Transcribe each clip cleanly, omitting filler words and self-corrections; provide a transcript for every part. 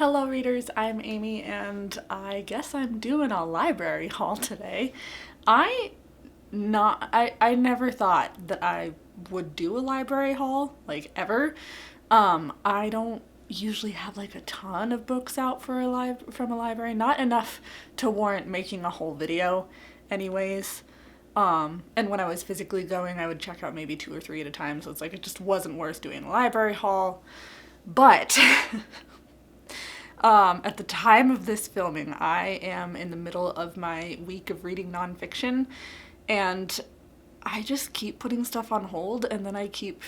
Hello readers, I'm Amy and I guess I'm doing a library haul today. I never thought that I would do a library haul, like ever. I don't usually have like a ton of books out for from a library, not enough to warrant making a whole video anyways. And when I was physically going, I would check out maybe 2 or 3 at a time, so it's like it just wasn't worth doing a library haul. But at the time of this filming, I am in the middle of my week of reading nonfiction, and I just keep putting stuff on hold, and then I keep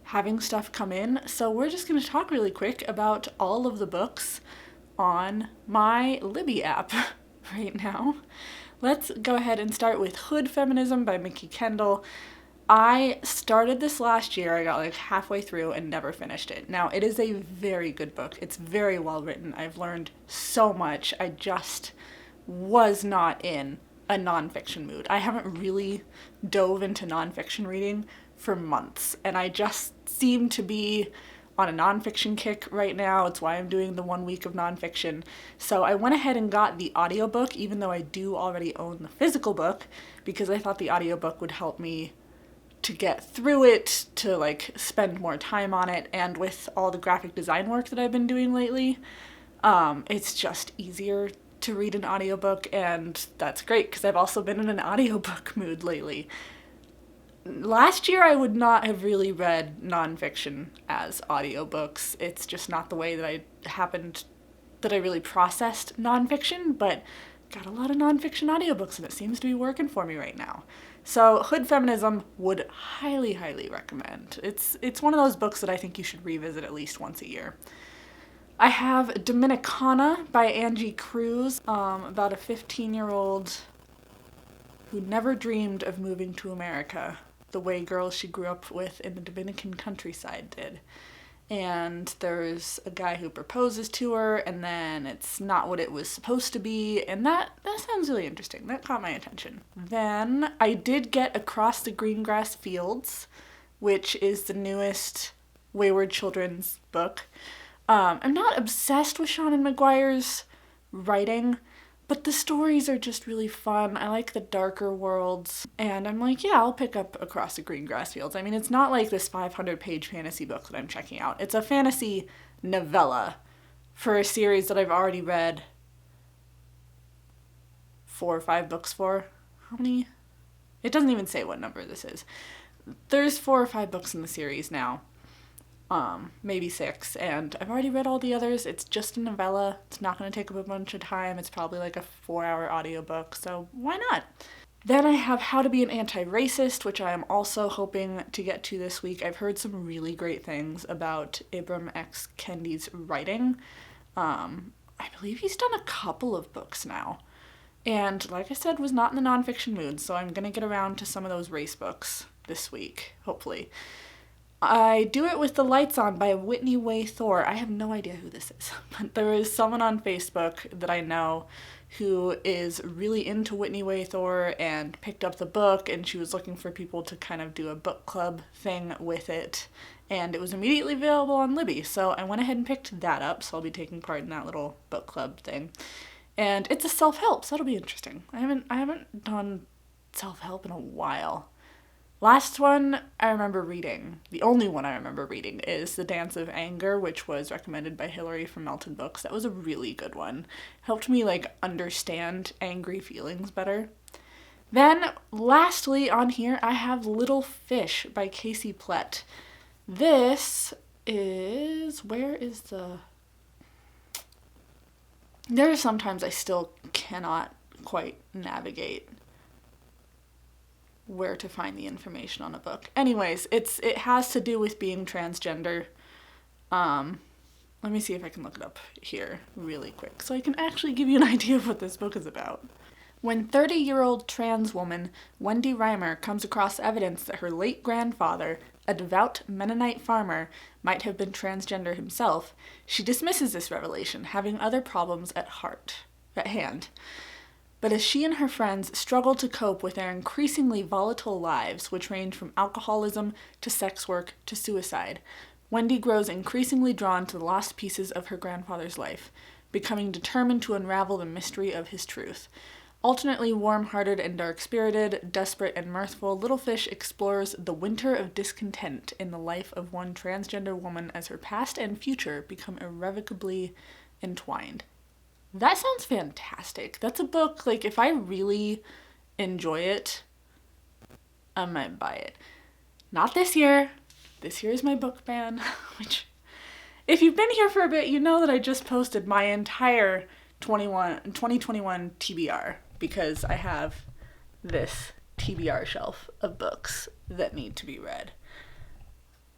having stuff come in. So we're just going to talk really quick about all of the books on my Libby app right now. Let's go ahead and start with Hood Feminism by Mickey Kendall. I started this last year. I got like halfway through and never finished it. Now, it is a very good book. It's very well written. I've learned so much. I just was not in a nonfiction mood. I haven't really dove into nonfiction reading for months, and I just seem to be on a nonfiction kick right now. It's why I'm doing the 1 week of nonfiction. So I went ahead and got the audiobook, even though I do already own the physical book, because I thought the audiobook would help me to get through it, to like spend more time on it, and with all the graphic design work that I've been doing lately, it's just easier to read an audiobook, and that's great because I've also been in an audiobook mood lately. Last year I would not have really read nonfiction as audiobooks. It's just not the way that I really processed nonfiction, but got a lot of nonfiction audiobooks and it seems to be working for me right now. So Hood Feminism would highly, highly recommend. It's one of those books that I think you should revisit at least once a year. I have Dominicana by Angie Cruz, about a 15-year-old who never dreamed of moving to America the way girls she grew up with in the Dominican countryside did. And there's a guy who proposes to her, and then it's not what it was supposed to be, and that sounds really interesting. That caught my attention. Then I did get Across the Greengrass Fields, which is the newest Wayward Children's book. I'm not obsessed with Seanan McGuire's writing, but the stories are just really fun. I like the darker worlds, and I'm like, yeah, I'll pick up Across the Greengrass Fields. I mean, it's not like this 500-page fantasy book that I'm checking out. It's a fantasy novella for a series that I've already read 4 or 5 books for. How many? It doesn't even say what number this is. There's 4 or 5 books in the series now. Maybe 6, and I've already read all the others. It's just a novella. It's not going to take up a bunch of time. It's probably like a 4-hour audiobook, so why not? Then I have How to Be an Antiracist, which I am also hoping to get to this week. I've heard some really great things about Ibram X. Kendi's writing. I believe he's done a couple of books now, and like I said, was not in the nonfiction mood, so I'm going to get around to some of those race books this week, hopefully. I Do It With the Lights On by Whitney Way Thor. I have no idea who this is, but there is someone on Facebook that I know who is really into Whitney Way Thor and picked up the book, and she was looking for people to kind of do a book club thing with it, and it was immediately available on Libby, so I went ahead and picked that up, so I'll be taking part in that little book club thing. And it's a self-help, so that'll be interesting. I haven't done self-help in a while. Last one I remember reading, the only one I remember reading, is The Dance of Anger, which was recommended by Hillary from Melton Books. That was a really good one. Helped me, understand angry feelings better. Then, lastly on here, I have Little Fish by Casey Plett. This is... There are sometimes I still cannot quite navigate where to find the information on a book. Anyways, it has to do with being transgender. Let me see if I can look it up here really quick so I can actually give you an idea of what this book is about. When 30-year-old trans woman Wendy Reimer comes across evidence that her late grandfather, a devout Mennonite farmer, might have been transgender himself, she dismisses this revelation, having other problems at hand. But as she and her friends struggle to cope with their increasingly volatile lives, which range from alcoholism to sex work to suicide, Wendy grows increasingly drawn to the lost pieces of her grandfather's life, becoming determined to unravel the mystery of his truth. Alternately warm-hearted and dark-spirited, desperate and mirthful, Little Fish explores the winter of discontent in the life of one transgender woman as her past and future become irrevocably entwined. That sounds fantastic. That's a book, like, if I really enjoy it, I might buy it. Not this year. This year is my book ban, which, if you've been here for a bit, you know that I just posted my entire 2021 TBR, because I have this TBR shelf of books that need to be read.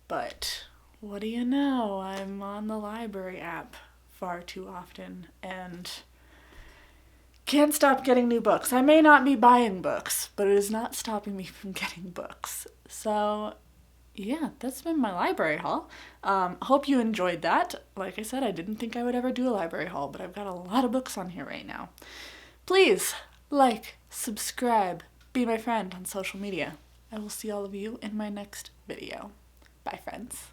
But what do you know? I'm on the library app far too often and can't stop getting new books. I may not be buying books, but it is not stopping me from getting books. So yeah, that's been my library haul. Hope you enjoyed that. Like I said, I didn't think I would ever do a library haul, but I've got a lot of books on here right now. Please like, subscribe, be my friend on social media. I will see all of you in my next video. Bye, friends.